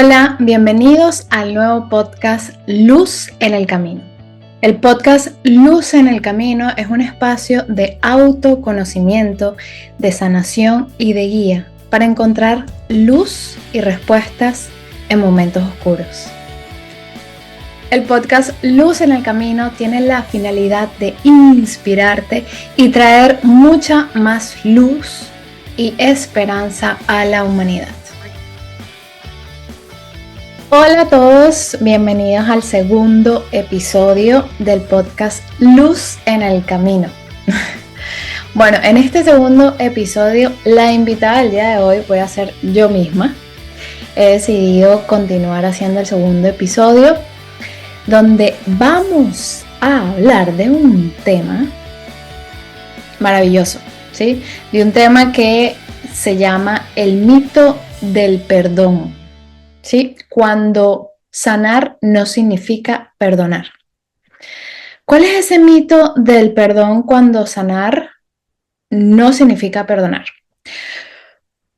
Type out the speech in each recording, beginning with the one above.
Hola, bienvenidos al nuevo podcast Luz en el Camino. El podcast Luz en el Camino es un espacio de autoconocimiento, de sanación y de guía para encontrar luz y respuestas en momentos oscuros. El podcast Luz en el Camino tiene la finalidad de inspirarte y traer mucha más luz y esperanza a la humanidad. Hola a todos, bienvenidos al segundo episodio del podcast Luz en el Camino. Bueno, en este segundo episodio, la invitada del día de hoy voy a ser yo misma. He decidido continuar haciendo el segundo episodio, donde vamos a hablar de un tema maravilloso, ¿sí? De un tema que se llama el mito del perdón. ¿Sí? Cuando sanar no significa perdonar. ¿Cuál es ese mito del perdón cuando sanar no significa perdonar?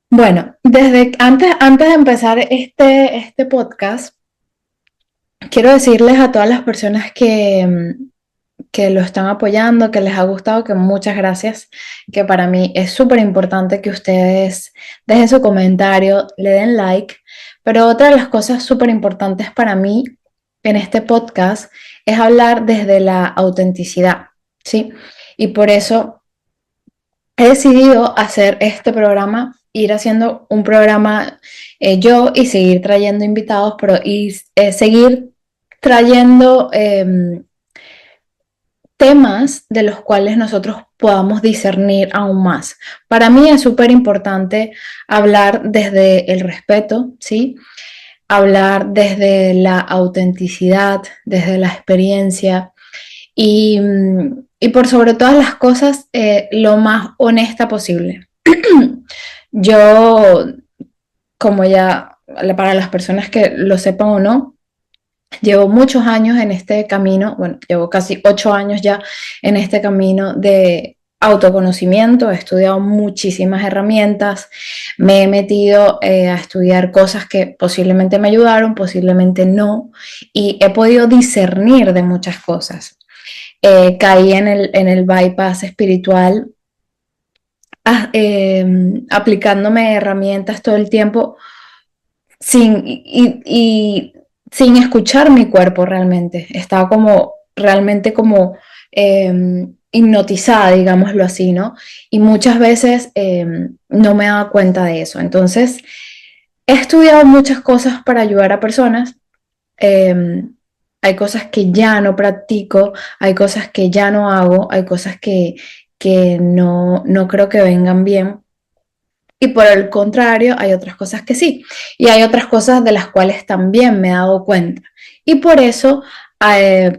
Bueno, desde antes de empezar este podcast, quiero decirles a todas las personas que lo están apoyando, que les ha gustado, que muchas gracias, que para mí es súper importante que ustedes dejen su comentario, le den like. Pero otra de las cosas súper importantes para mí en este podcast es hablar desde la autenticidad, ¿sí? Y por eso he decidido hacer este programa, ir haciendo un programa yo y seguir trayendo invitados, pero seguir trayendo temas de los cuales nosotros podamos discernir aún más. Para mí es súper importante hablar desde el respeto, ¿sí? Hablar desde la autenticidad, desde la experiencia y por sobre todas las cosas, lo más honesta posible. Yo, como ya para las personas que lo sepan o no, llevo muchos años en este camino, bueno, llevo casi 8 años ya en este camino de autoconocimiento, he estudiado muchísimas herramientas, me he metido a estudiar cosas que posiblemente me ayudaron, posiblemente no, y he podido discernir de muchas cosas. Caí en el bypass espiritual, aplicándome herramientas todo el tiempo sin escuchar mi cuerpo realmente. Estaba realmente hipnotizada, digámoslo así, ¿no? Y muchas veces no me daba cuenta de eso. Entonces, he estudiado muchas cosas para ayudar a personas. Hay cosas que ya no practico, hay cosas que ya no hago, hay cosas que no creo que vengan bien. Y por el contrario, hay otras cosas que sí. Y hay otras cosas de las cuales también me he dado cuenta. Y por eso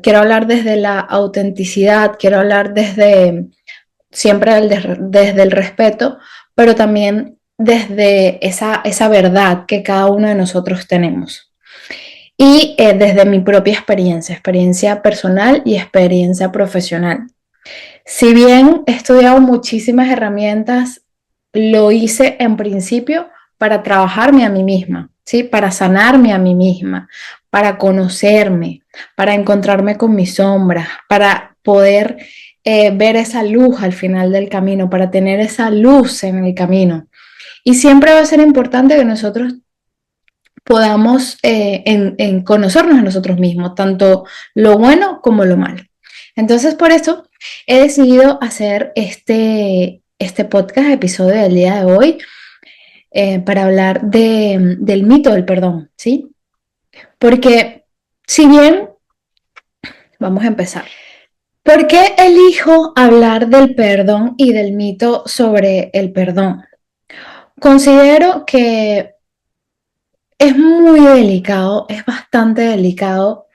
quiero hablar desde la autenticidad, quiero hablar siempre desde el respeto, pero también desde esa verdad que cada uno de nosotros tenemos. Y desde mi propia experiencia personal y experiencia profesional. Si bien he estudiado muchísimas herramientas, lo hice en principio para trabajarme a mí misma, ¿sí? Para sanarme a mí misma, para conocerme, para encontrarme con mis sombras, para poder ver esa luz al final del camino, para tener esa luz en el camino. Y siempre va a ser importante que nosotros podamos en conocernos a nosotros mismos, tanto lo bueno como lo malo. Entonces, por eso he decidido hacer este podcast, episodio del día de hoy, para hablar del mito del perdón, ¿sí? Porque si bien, vamos a empezar. ¿Por qué elijo hablar del perdón y del mito sobre el perdón? Considero que es muy delicado, es bastante delicado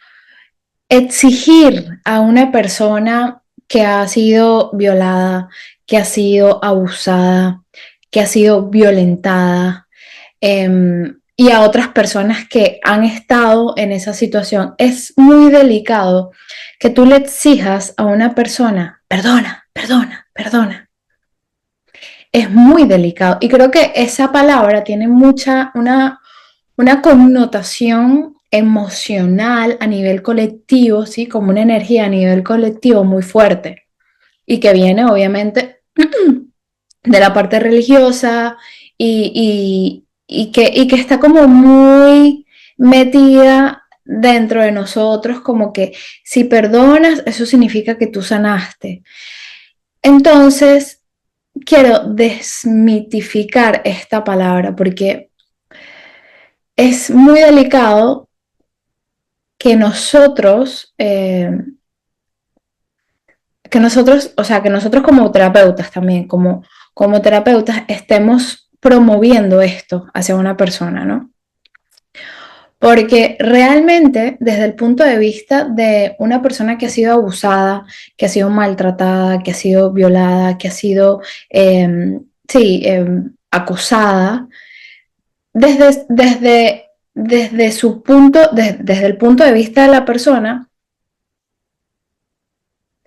exigir a una persona que ha sido violada, que ha sido abusada, que ha sido violentada, y a otras personas que han estado en esa situación. Es muy delicado que tú le exijas a una persona, perdona, perdona, perdona. Es muy delicado y creo que esa palabra tiene una connotación emocional a nivel colectivo, ¿sí? Como una energía a nivel colectivo muy fuerte y que viene obviamente de la parte religiosa y que está como muy metida dentro de nosotros, como que si perdonas, eso significa que tú sanaste. Entonces, quiero desmitificar esta palabra porque es muy delicado que nosotros, o sea, que nosotros como terapeutas también, como terapeutas, estemos promoviendo esto hacia una persona, ¿no? Porque realmente, desde el punto de vista de una persona que ha sido abusada, que ha sido maltratada, que ha sido violada, que ha sido, sí, acosada, desde su punto, desde el punto de vista de la persona,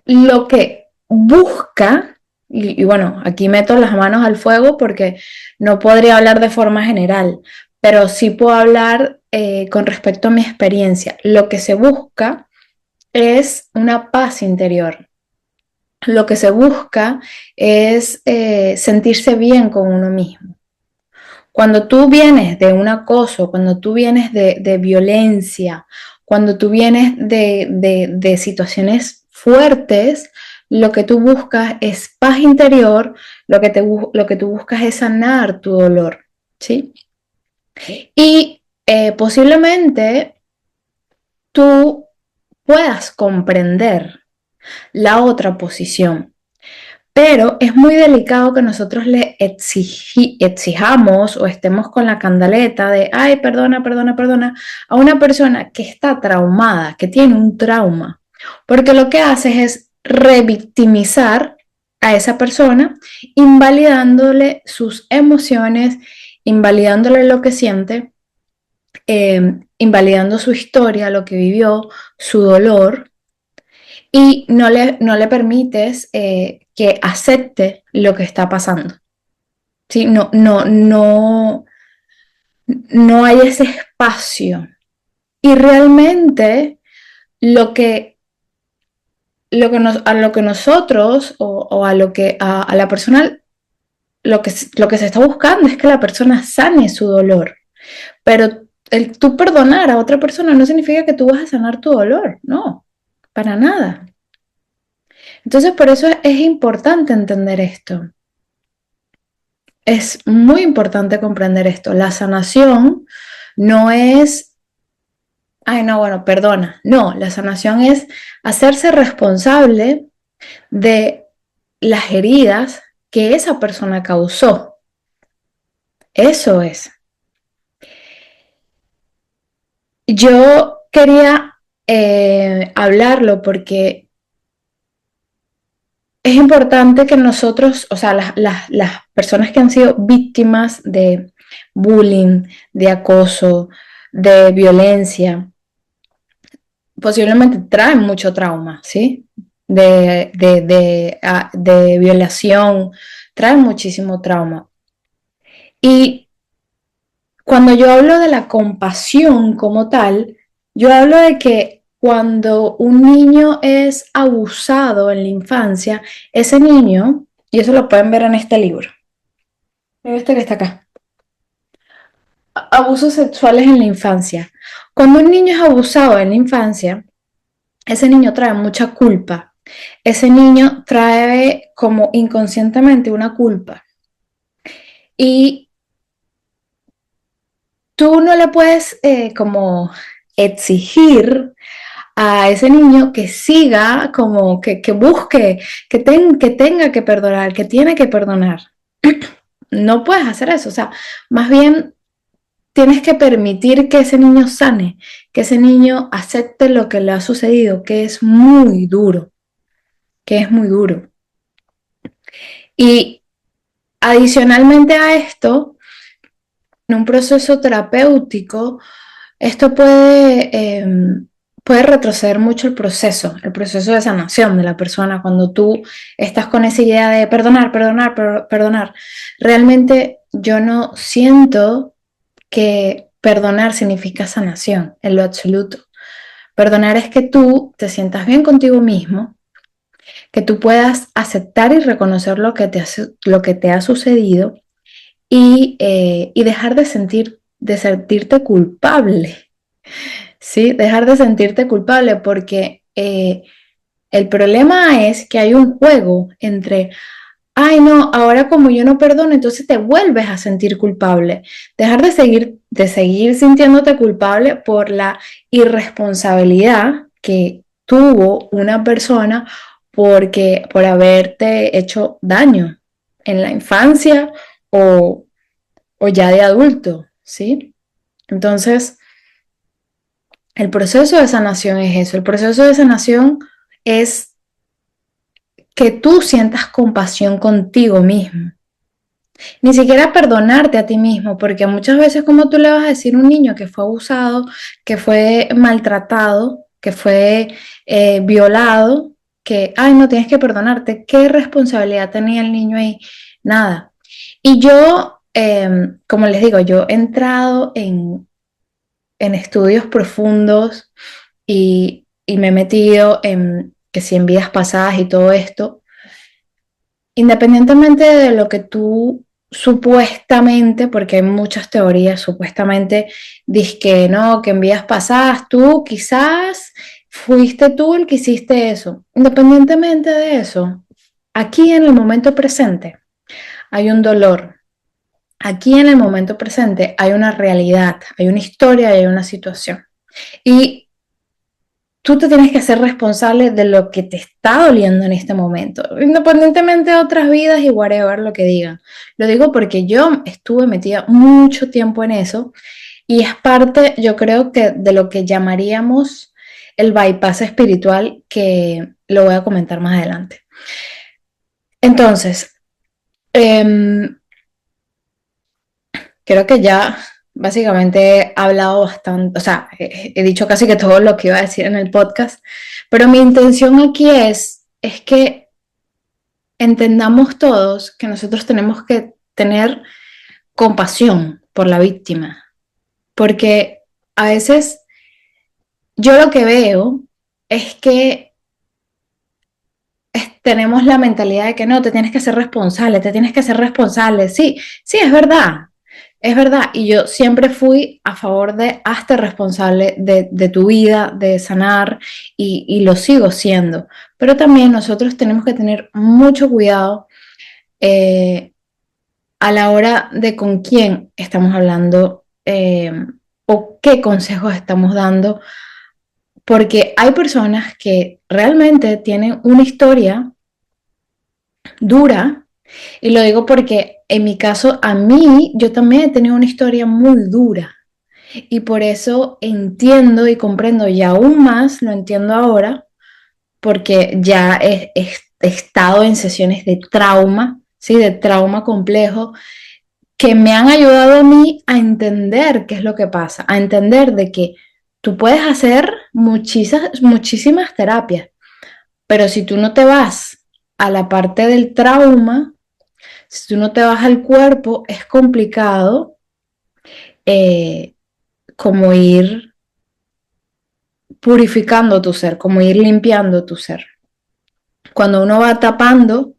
lo que busca, y bueno, aquí meto las manos al fuego porque no podría hablar de forma general, pero sí puedo hablar con respecto a mi experiencia. Lo que se busca es una paz interior. Lo que se busca es sentirse bien con uno mismo. Cuando tú vienes de un acoso, cuando tú vienes de violencia, cuando tú vienes de situaciones fuertes, lo que tú buscas es paz interior, lo que tú buscas es sanar tu dolor, ¿sí? Y posiblemente tú puedas comprender la otra posición. Pero es muy delicado que nosotros le exijamos o estemos con la candaleta de, ay, perdona, perdona, perdona, a una persona que está traumada, que tiene un trauma. Porque lo que haces es revictimizar a esa persona, invalidándole sus emociones, invalidándole lo que siente, invalidando su historia, lo que vivió, su dolor y no le permites que acepte lo que está pasando. ¿Sí? No hay ese espacio. Y realmente lo que, a lo que nosotros o a lo que a la persona lo que se está buscando es que la persona sane su dolor. Pero el tú perdonar a otra persona no significa que tú vas a sanar tu dolor, no, para nada. Entonces, por eso es importante entender esto. Es muy importante comprender esto. La sanación no es, ay, no, bueno, perdona. No, la sanación es hacerse responsable de las heridas que esa persona causó. Eso es. Yo quería hablarlo porque es importante que nosotros, o sea, las personas que han sido víctimas de bullying, de acoso, de violencia, posiblemente traen mucho trauma, ¿sí? De violación, traen muchísimo trauma. Y cuando yo hablo de la compasión como tal, yo hablo de que cuando un niño es abusado en la infancia, ese niño, y eso lo pueden ver en este libro, este que está acá, abusos sexuales en la infancia. Cuando un niño es abusado en la infancia, ese niño trae mucha culpa. Ese niño trae como inconscientemente una culpa. Y tú no le puedes como exigir a ese niño que siga, como que busque, que tenga que perdonar, que tiene que perdonar. No puedes hacer eso. O sea, más bien tienes que permitir que ese niño sane, que ese niño acepte lo que le ha sucedido, que es muy duro, que es muy duro. Y adicionalmente a esto, en un proceso terapéutico, esto puede retroceder mucho el proceso de sanación de la persona, cuando tú estás con esa idea de perdonar, perdonar, perdonar. Realmente yo no siento que perdonar significa sanación en lo absoluto. Perdonar es que tú te sientas bien contigo mismo, que tú puedas aceptar y reconocer lo que te ha sucedido y dejar de sentirte culpable, ¿sí? Dejar de sentirte culpable porque el problema es que hay un juego entre, ay no, ahora como yo no perdono, entonces te vuelves a sentir culpable. Dejar de seguir sintiéndote culpable por la irresponsabilidad que tuvo una persona por haberte hecho daño en la infancia o, o ya de adulto, ¿sí? Entonces, el proceso de sanación es eso. El proceso de sanación es que tú sientas compasión contigo mismo. Ni siquiera perdonarte a ti mismo, porque muchas veces como tú le vas a decir a un niño que fue abusado, que fue maltratado, que fue violado, que, ay, no tienes que perdonarte, ¿qué responsabilidad tenía el niño ahí? Nada. Y yo, como les digo, yo he entrado en estudios profundos y me he metido en que si en vidas pasadas y todo esto, independientemente de lo que tú supuestamente, porque hay muchas teorías, supuestamente dices que no, que en vidas pasadas tú quizás fuiste tú el que hiciste eso. Independientemente de eso, aquí en el momento presente hay un dolor. Aquí en el momento presente hay una realidad, hay una historia y hay una situación. Y tú te tienes que hacer responsable de lo que te está doliendo en este momento, independientemente de otras vidas y whatever lo que digan. Lo digo porque yo estuve metida mucho tiempo en eso y es parte, yo creo que de lo que llamaríamos el bypass espiritual, que lo voy a comentar más adelante. Entonces, eh, creo que ya básicamente he hablado bastante, o sea, he dicho casi que todo lo que iba a decir en el podcast, pero mi intención aquí es que entendamos todos que nosotros tenemos que tener compasión por la víctima, porque a veces yo lo que veo es que tenemos la mentalidad de que no, te tienes que hacer responsable, te tienes que hacer responsable. Sí, sí, es verdad. Es verdad, y yo siempre fui a favor de hazte responsable de tu vida, de sanar, y lo sigo siendo. Pero también nosotros tenemos que tener mucho cuidado a la hora de con quién estamos hablando o qué consejos estamos dando, porque hay personas que realmente tienen una historia dura, y lo digo porque en mi caso, a mí, yo también he tenido una historia muy dura. Y por eso entiendo y comprendo, y aún más lo entiendo ahora, porque ya he estado en sesiones de trauma, ¿sí? De trauma complejo, que me han ayudado a mí a entender qué es lo que pasa, a entender de que tú puedes hacer muchísimas terapias, pero si tú no te vas a la parte del trauma, si tú no te vas al cuerpo, es complicado eh, como ir purificando tu ser, como ir limpiando tu ser. Cuando uno va tapando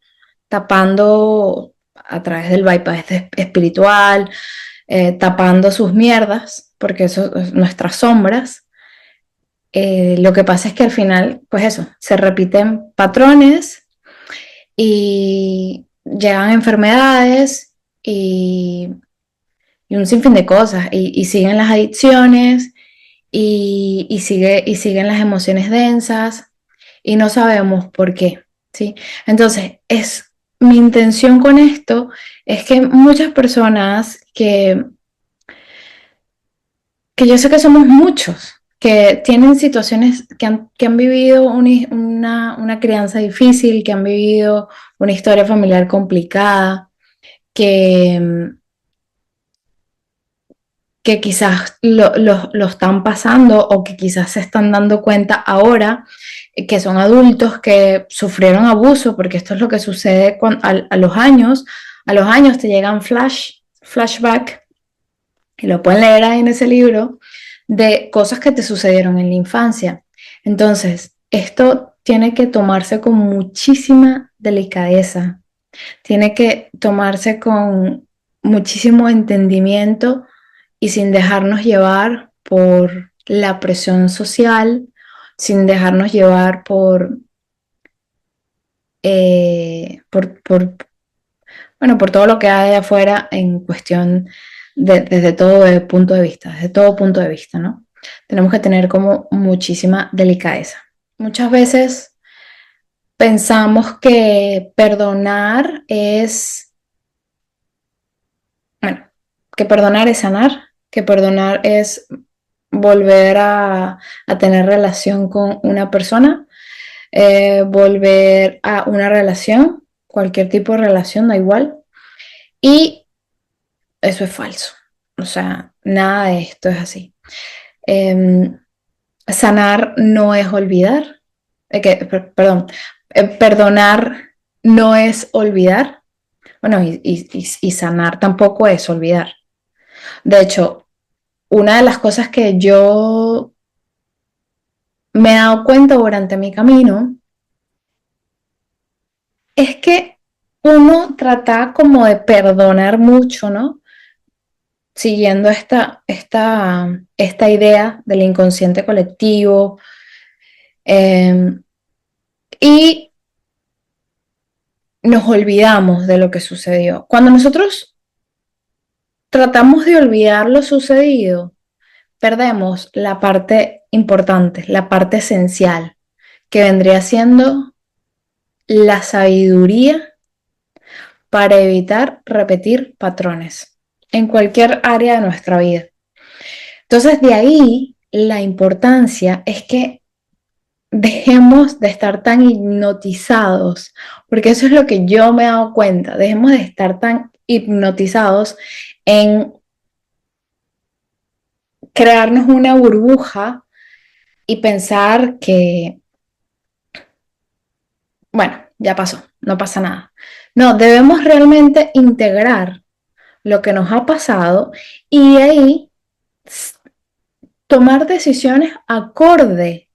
a través del bypass espiritual, tapando sus mierdas, porque eso es nuestras sombras, lo que pasa es que al final, pues eso, se repiten patrones y llegan enfermedades y un sinfín de cosas, y siguen las adicciones y siguen las emociones densas y no sabemos por qué, ¿sí? Entonces, mi intención con esto es que muchas personas que yo sé que somos muchos, que tienen situaciones, que han vivido una crianza difícil, que han vivido una historia familiar complicada, que, que quizás lo están pasando o que quizás se están dando cuenta ahora que son adultos que sufrieron abuso, porque esto es lo que sucede a los años te llegan flashback y lo pueden leer ahí en ese libro, de cosas que te sucedieron en la infancia. Entonces, esto tiene que tomarse con muchísima delicadeza, tiene que tomarse con muchísimo entendimiento y sin dejarnos llevar por la presión social, sin dejarnos llevar bueno, por todo lo que hay afuera en cuestión desde todo punto de vista, desde todo punto de vista, ¿no? Tenemos que tener como muchísima delicadeza. Muchas veces pensamos que perdonar es, bueno, que perdonar es sanar, que perdonar es volver a tener relación con una persona, volver a una relación, cualquier tipo de relación, da igual. Y eso es falso. O sea, nada de esto es así. Eh, Sanar no es olvidar. Perdón, perdonar no es olvidar. Bueno, y sanar tampoco es olvidar. De hecho, una de las cosas que yo me he dado cuenta durante mi camino es que uno trata como de perdonar mucho, ¿no? Siguiendo esta idea del inconsciente colectivo, eh, y nos olvidamos de lo que sucedió. Cuando nosotros tratamos de olvidar lo sucedido, perdemos la parte importante, la parte esencial, que vendría siendo la sabiduría para evitar repetir patrones en cualquier área de nuestra vida. Entonces, de ahí la importancia es que dejemos de estar tan hipnotizados, porque eso es lo que yo me he dado cuenta, dejemos de estar tan hipnotizados en crearnos una burbuja y pensar que, bueno, ya pasó, no pasa nada. No, debemos realmente integrar lo que nos ha pasado y de ahí tomar decisiones acorde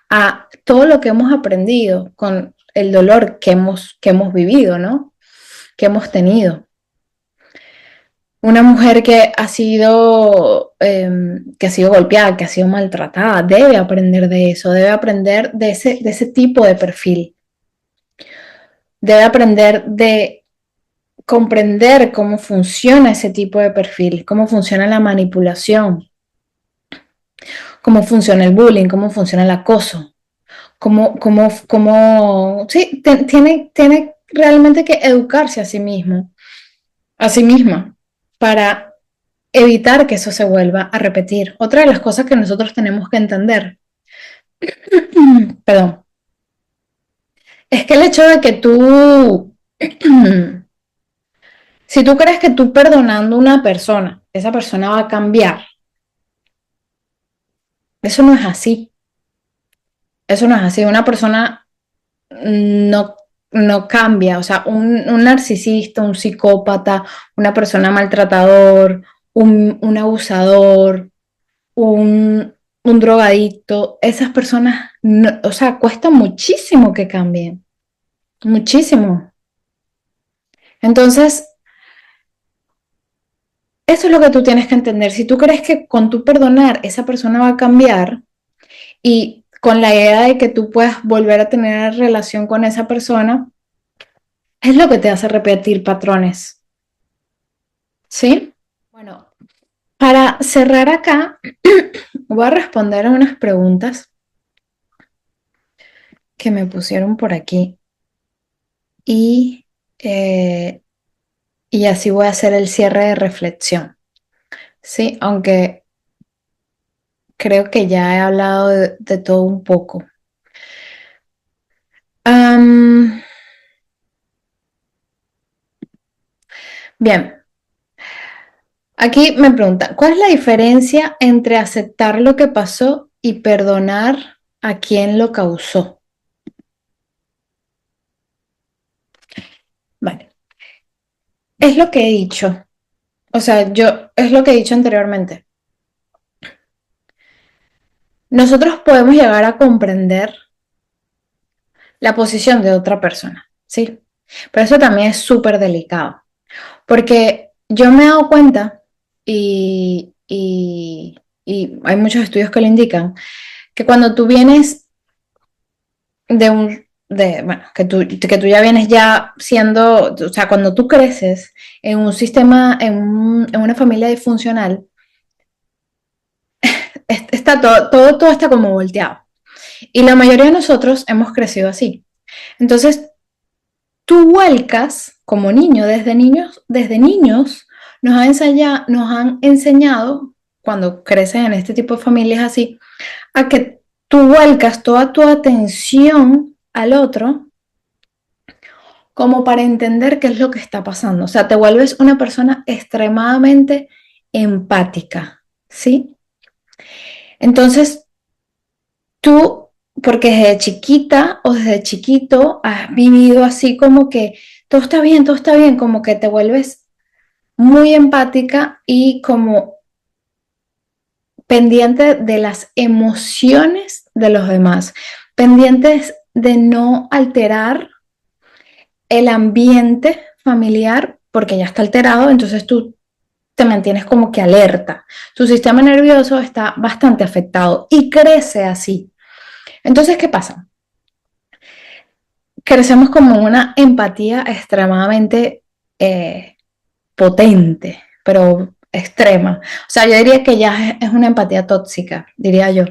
a todo lo que hemos aprendido con el dolor que hemos vivido, ¿no? Que hemos tenido. Una mujer que ha sido golpeada, que ha sido maltratada, debe aprender de eso, debe aprender de ese tipo de perfil, debe aprender de comprender cómo funciona ese tipo de perfil, cómo funciona la manipulación, cómo funciona el bullying, cómo funciona el acoso, sí, tiene realmente que educarse a sí mismo, a sí misma, para evitar que eso se vuelva a repetir. Otra de las cosas que nosotros tenemos que entender, perdón, es que el hecho de que tú, si tú crees que tú perdonando a una persona, esa persona va a cambiar, eso no es así. Eso no es así. Una persona no, no cambia. O sea, un narcisista, un psicópata, una persona maltratador, un abusador, un drogadicto, esas personas, o sea, cuesta muchísimo que cambien. Muchísimo. Entonces, eso es lo que tú tienes que entender. Si tú crees que con tu perdonar esa persona va a cambiar y con la idea de que tú puedas volver a tener relación con esa persona, es lo que te hace repetir patrones. ¿Sí? Bueno, para cerrar acá, voy a responder a unas preguntas que me pusieron por aquí y, eh, y así voy a hacer el cierre de reflexión. Sí, aunque creo que ya he hablado de todo un poco. Am, Bien, aquí me preguntan, ¿cuál es la diferencia entre aceptar lo que pasó y perdonar a quien lo causó? Vale, es lo que he dicho. O sea, es lo que he dicho anteriormente. Nosotros podemos llegar a comprender la posición de otra persona, ¿sí? Pero eso también es súper delicado, porque yo me he dado cuenta y hay muchos estudios que lo indican, que cuando tú vienes bueno, que tú ya vienes ya siendo, o sea, cuando tú creces en un sistema, en una familia disfuncional, está todo está como volteado. Y la mayoría de nosotros hemos crecido así. Entonces, tú vuelcas como niño, desde niños nos han enseñado, cuando crecen en este tipo de familias así, a que tú vuelcas toda tu atención al otro como para entender qué es lo que está pasando. O sea, te vuelves una persona extremadamente empática, ¿sí? Entonces, tú, porque desde chiquita o desde chiquito has vivido así como que todo está bien, como que te vuelves muy empática y como pendiente de las emociones de los demás, pendientes de no alterar el ambiente familiar porque ya está alterado, entonces tú te mantienes como que alerta. Tu sistema nervioso está bastante afectado y crece así. Entonces, ¿qué pasa? Crecemos como una empatía extremadamente eh, potente, pero extrema. O sea, yo diría que ya es una empatía tóxica, diría yo.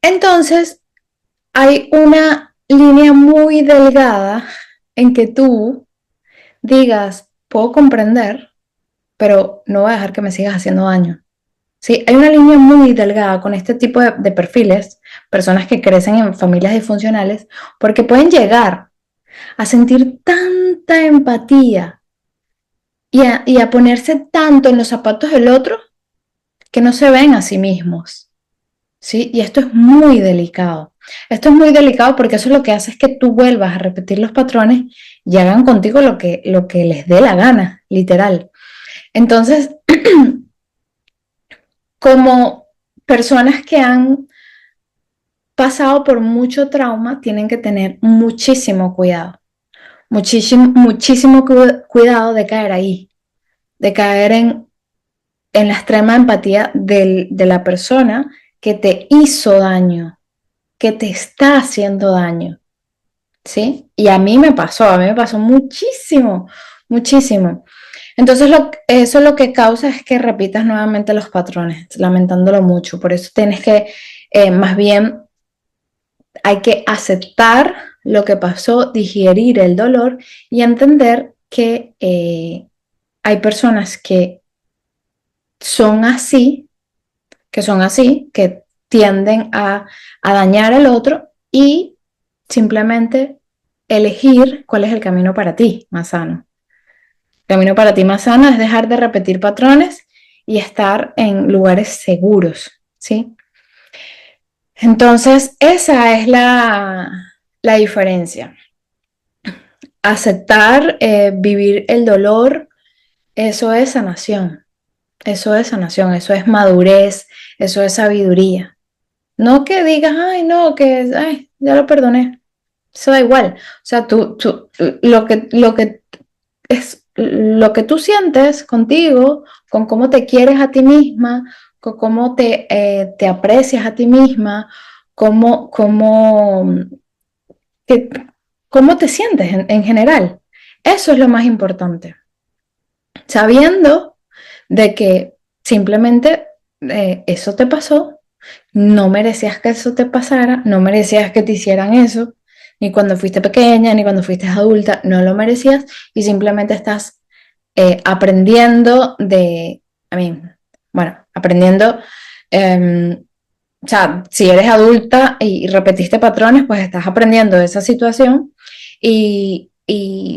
Entonces, hay una línea muy delgada en que tú digas, puedo comprender, pero no voy a dejar que me sigas haciendo daño. Sí, hay una línea muy delgada con este tipo de perfiles, personas que crecen en familias disfuncionales, porque pueden llegar a sentir tanta empatía y a ponerse tanto en los zapatos del otro que no se ven a sí mismos. ¿Sí? Y esto es muy delicado. Esto es muy delicado porque eso lo que hace es que tú vuelvas a repetir los patrones y hagan contigo lo que les dé la gana, literal. Entonces, como personas que han pasado por mucho trauma, tienen que tener muchísimo cuidado, muchísimo cuidado de caer ahí, de caer en la extrema empatía de la persona que te hizo daño, que te está haciendo daño, ¿sí? Y a mí me pasó muchísimo, muchísimo. Entonces eso lo que causa es que repitas nuevamente los patrones, lamentándolo mucho. Por eso tienes que, más bien, hay que aceptar lo que pasó, digerir el dolor y entender que hay personas son así, que tienden a dañar al otro y simplemente elegir cuál es el camino para ti más sano. El camino para ti más sano es dejar de repetir patrones y estar en lugares seguros, ¿sí? Entonces, esa es la diferencia. Aceptar, vivir el dolor, eso es sanación, eso es madurez, eso es sabiduría. No que digas, ay, no, ya lo perdoné. Eso da igual. O sea, lo que tú sientes contigo, con cómo te quieres a ti misma, con cómo te aprecias a ti misma, cómo, cómo, que- cómo te sientes en general. Eso es lo más importante. Sabiendo de que simplemente eso te pasó, no merecías que eso te pasara, no merecías que te hicieran eso, ni cuando fuiste pequeña, ni cuando fuiste adulta, no lo merecías y simplemente estás aprendiendo a mí, bueno, aprendiendo, o sea, si eres adulta y repetiste patrones, pues estás aprendiendo de esa situación y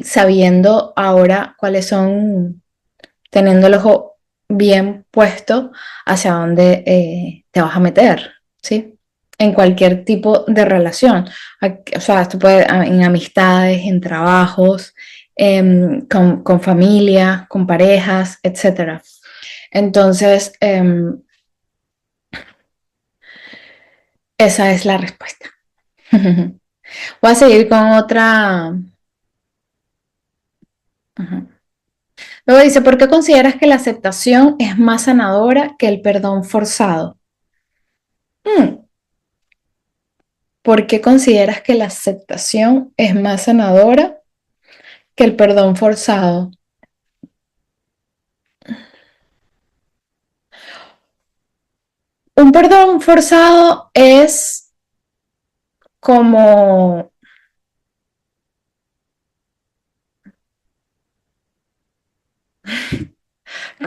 sabiendo ahora cuáles son, teniendo el ojo bien puesto hacia dónde te vas a meter, ¿sí? En cualquier tipo de relación. O sea, esto puede en amistades, en trabajos, con familia, con parejas, etcétera. Entonces, esa es la respuesta. Voy a seguir con otra. Ujú. Luego dice, ¿por qué consideras que la aceptación es más sanadora que el perdón forzado? Mm, ¿Por qué consideras que la aceptación es más sanadora que el perdón forzado? Un perdón forzado es como,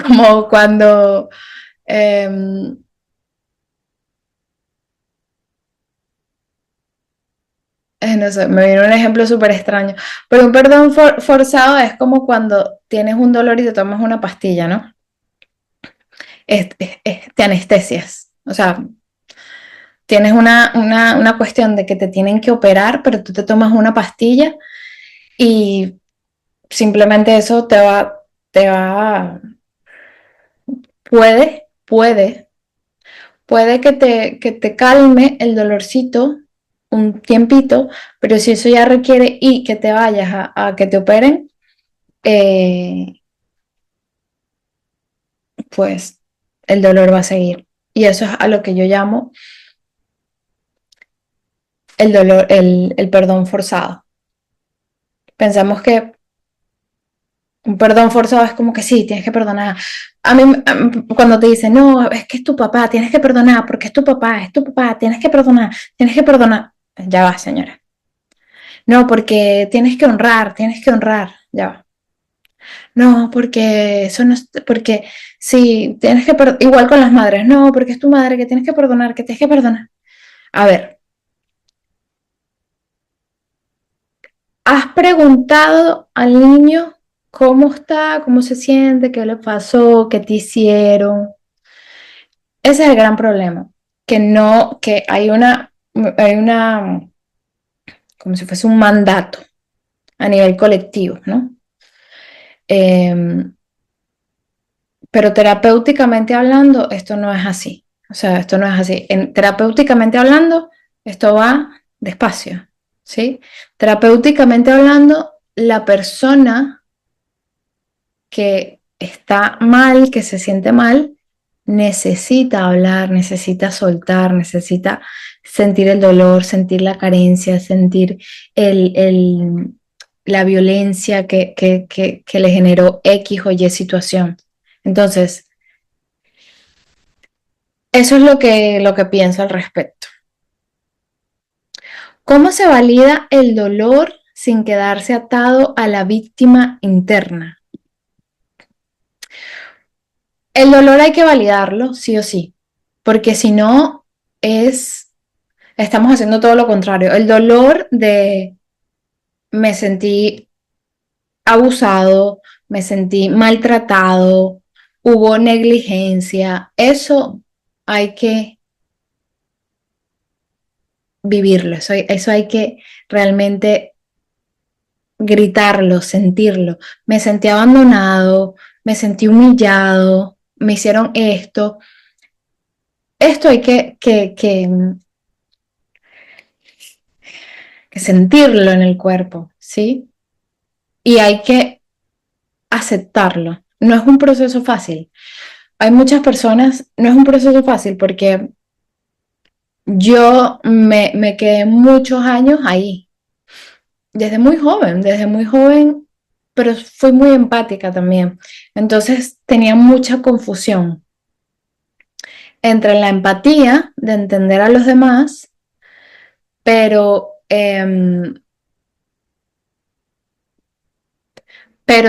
como cuando, eh, no sé, me viene un ejemplo súper extraño, pero un perdón forzado es como cuando tienes un dolor y te tomas una pastilla, ¿no? Te anestesias, o sea, tienes una cuestión de que te tienen que operar, pero tú te tomas una pastilla y simplemente eso puede que te calme el dolorcito un tiempito, pero si eso ya requiere y que te vayas a que te operen, eh, pues el dolor va a seguir. Y eso es a lo que yo llamo el dolor, el perdón forzado. Pensamos que un perdón forzado es como que sí, tienes que perdonar. Cuando te dicen, no, es que es tu papá, tienes que perdonar, porque es tu papá, tienes que perdonar, tienes que perdonar. Ya va, señora. No, porque tienes que honrar, ya va. No, porque eso no es, porque sí, tienes que perdonar, igual con las madres, no, porque es tu madre que tienes que perdonar, que tienes que perdonar. A ver, ¿has preguntado al niño cómo está, cómo se siente, qué le pasó, qué te hicieron? Ese es el gran problema, que no, que hay una, como si fuese un mandato a nivel colectivo, ¿no? Eh, pero terapéuticamente hablando, esto no es así. O sea, esto no es así. Terapéuticamente hablando, esto va despacio, ¿sí? Terapéuticamente hablando, la persona que está mal, que se siente mal, necesita hablar, necesita soltar, necesita sentir el dolor, sentir la carencia, sentir el, el, la violencia que le generó X o Y situación. Entonces, eso es lo que pienso al respecto. ¿Cómo se valida el dolor sin quedarse atado a la víctima interna? El dolor hay que validarlo, sí o sí, porque si no, estamos haciendo todo lo contrario. El dolor de me sentí abusado, me sentí maltratado, hubo negligencia, eso hay que vivirlo, eso hay que realmente gritarlo, sentirlo. Me sentí abandonado, me sentí humillado, me hicieron esto. Esto hay que sentirlo en el cuerpo, ¿sí? Y hay que aceptarlo. No es un proceso fácil. Hay muchas personas, no es un proceso fácil porque yo me quedé muchos años ahí, desde muy joven, pero fui muy empática también. Entonces tenía mucha confusión entre la empatía de entender a los demás, pero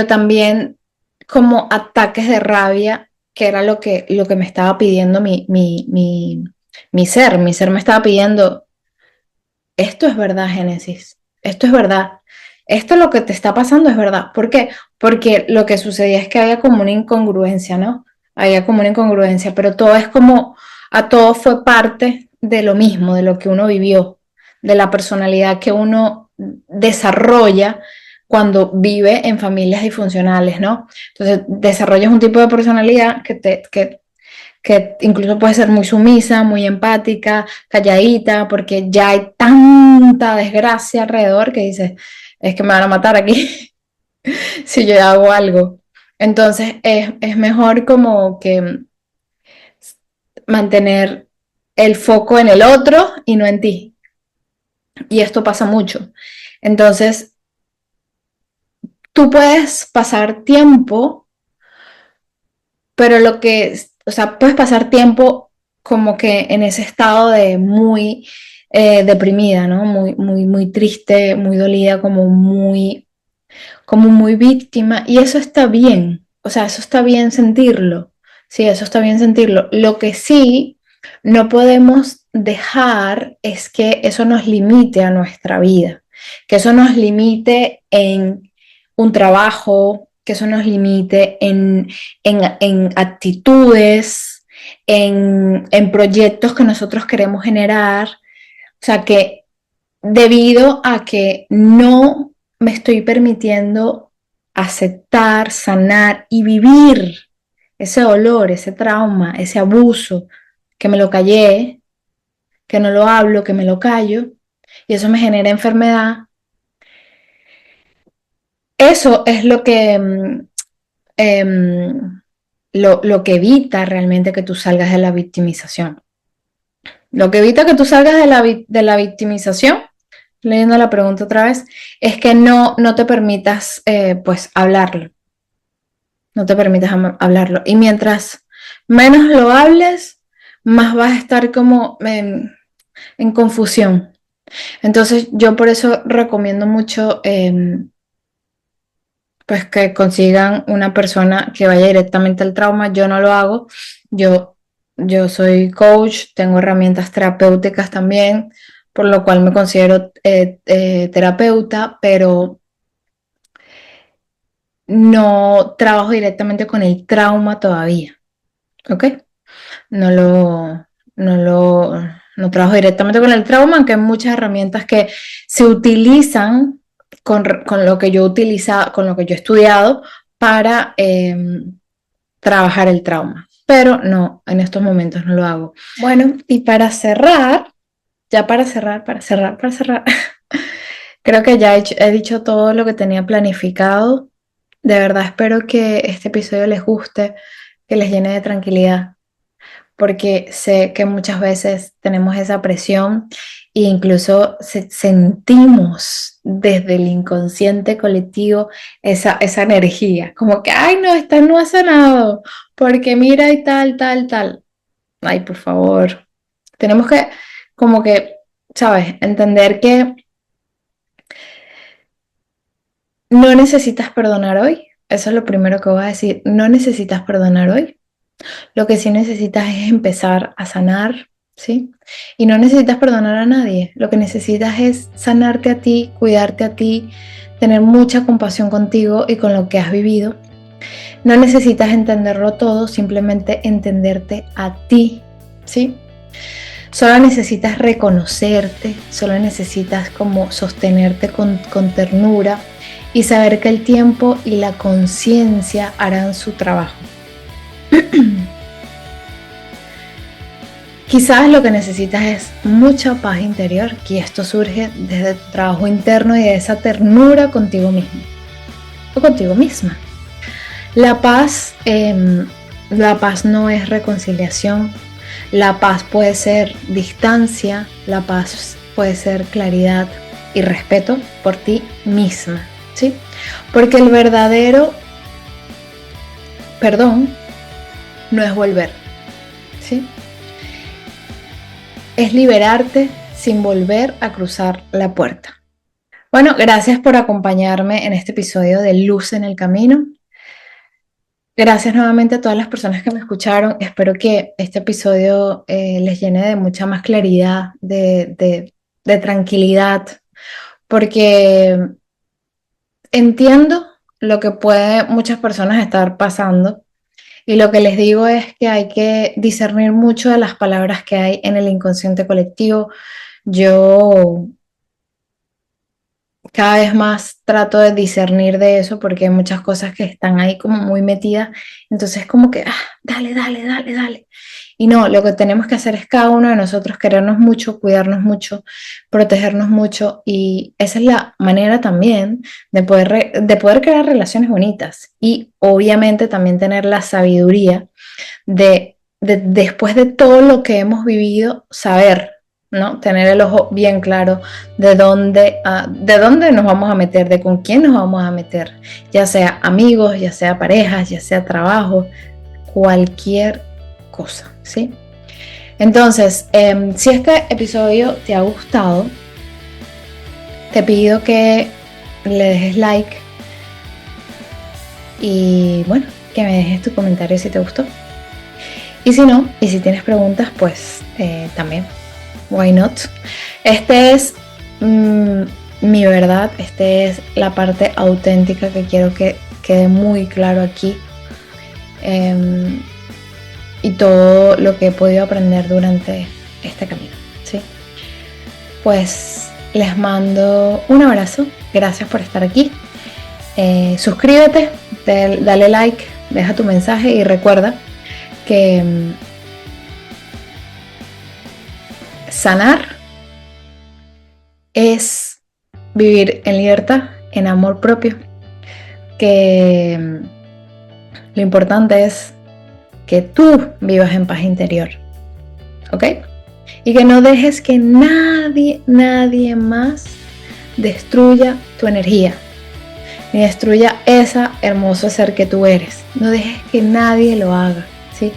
también como ataques de rabia, que era lo que me estaba pidiendo mi ser. Mi ser me estaba pidiendo, esto es verdad, Génesis, esto es verdad. Esto lo que te está pasando es verdad. ¿Por qué? Porque lo que sucedía es que había como una incongruencia, ¿no? Había como una incongruencia, pero todo es como, a todo fue parte de lo mismo, de lo que uno vivió, de la personalidad que uno desarrolla cuando vive en familias disfuncionales, ¿no? Entonces desarrollas un tipo de personalidad que incluso puede ser muy sumisa, muy empática, calladita, porque ya hay tanta desgracia alrededor que dices, es que me van a matar aquí si yo hago algo. Entonces es mejor como que mantener el foco en el otro y no en ti. Y esto pasa mucho. Entonces, tú puedes pasar tiempo, pero o sea, puedes pasar tiempo como que en ese estado de muy deprimida, ¿no? Muy triste, muy dolida, como muy víctima. Y eso está bien, o sea, eso está bien sentirlo. Sí, eso está bien sentirlo. Lo que sí no podemos dejar es que eso nos limite a nuestra vida, que eso nos limite en un trabajo, que eso nos limite en actitudes, en proyectos que nosotros queremos generar. O sea, que debido a que no me estoy permitiendo aceptar, sanar y vivir ese dolor, ese trauma, ese abuso, que me lo callé, que no lo hablo, que me lo callo, y eso me genera enfermedad. Eso es lo que evita realmente que tú salgas de la victimización. Lo que evita que tú salgas de la victimización, leyendo la pregunta otra vez, es que no te permitas pues hablarlo, no te permitas hablarlo. Y mientras menos lo hables, más vas a estar como en confusión. Entonces yo por eso recomiendo mucho pues que consigan una persona que vaya directamente al trauma. Yo no lo hago, yo, yo soy coach, tengo herramientas terapéuticas también, por lo cual me considero terapeuta, pero no trabajo directamente con el trauma todavía, ¿ok? No lo, no lo, no trabajo directamente con el trauma, aunque hay muchas herramientas que se utilizan con lo que yo utiliza, con lo que yo he estudiado para trabajar el trauma. Pero no, en estos momentos no lo hago. Bueno, y para cerrar, ya para cerrar, creo que ya he dicho todo lo que tenía planificado. De verdad espero que este episodio les guste, que les llene de tranquilidad, porque sé que muchas veces tenemos esa presión e incluso sentimos desde el inconsciente colectivo esa energía, como que, ay, no, esta no ha sanado, porque mira y tal, tal, tal. Ay, por favor, tenemos que, como que, ¿sabes? Entender que no necesitas perdonar hoy. Eso es lo primero que voy a decir. No necesitas perdonar hoy. Lo que sí necesitas es empezar a sanar, ¿sí? Y no necesitas perdonar a nadie. Lo que necesitas es sanarte a ti, cuidarte a ti, tener mucha compasión contigo y con lo que has vivido. No necesitas entenderlo todo, simplemente entenderte a ti, ¿sí? Solo necesitas reconocerte, solo necesitas como sostenerte con ternura y saber que el tiempo y la conciencia harán su trabajo. Quizás lo que necesitas es mucha paz interior, y esto surge desde tu trabajo interno y de esa ternura contigo mismo o contigo misma. La paz no es reconciliación, la paz puede ser distancia, la paz puede ser claridad y respeto por ti misma, ¿sí? Porque el verdadero perdón no es volver, ¿sí? Es liberarte sin volver a cruzar la puerta. Bueno, gracias por acompañarme en este episodio de Luz en el Camino. Gracias nuevamente a todas las personas que me escucharon. Espero que este episodio les llene de mucha más claridad, de tranquilidad, porque entiendo lo que puede muchas personas estar pasando y lo que les digo es que hay que discernir mucho de las palabras que hay en el inconsciente colectivo. Yo cada vez más trato de discernir de eso porque hay muchas cosas que están ahí como muy metidas. Entonces como que, dale, dale, dale, dale. Y no, lo que tenemos que hacer es cada uno de nosotros querernos mucho, cuidarnos mucho, protegernos mucho. Y esa es la manera también de poder crear relaciones bonitas. Y obviamente también tener la sabiduría después de todo lo que hemos vivido, saber, ¿no? Tener el ojo bien claro de dónde nos vamos a meter, de con quién nos vamos a meter, ya sea amigos, ya sea parejas, ya sea trabajo, cualquier cosa, ¿sí? Entonces, si este episodio te ha gustado, te pido que le dejes like y bueno, que me dejes tu comentario si te gustó. Y si no, y si tienes preguntas, pues también, why not? Este es mi verdad, este es la parte auténtica que quiero que quede muy claro aquí. Y todo lo que he podido aprender durante este camino, ¿sí? Pues les mando un abrazo, gracias por estar aquí. Suscríbete, dale like, deja tu mensaje y recuerda que sanar es vivir en libertad, en amor propio, que lo importante es que tú vivas en paz interior, ¿ok? Y que no dejes que nadie más destruya tu energía, ni destruya ese hermoso ser que tú eres. No dejes que nadie lo haga, ¿sí?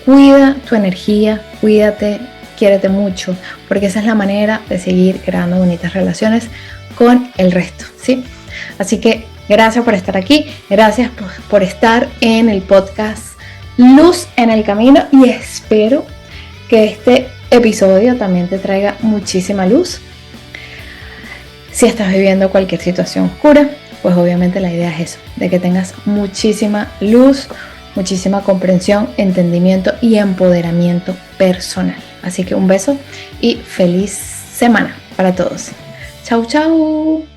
Cuida tu energía, cuídate, quiérete mucho, porque esa es la manera de seguir creando bonitas relaciones con el resto, ¿sí? Así que gracias por estar aquí, gracias por estar en el podcast Luz en el Camino y espero que este episodio también te traiga muchísima luz. Si estás viviendo cualquier situación oscura, pues obviamente la idea es eso, de que tengas muchísima luz, muchísima comprensión, entendimiento y empoderamiento personal. Así que un beso y feliz semana para todos. Chau, chau.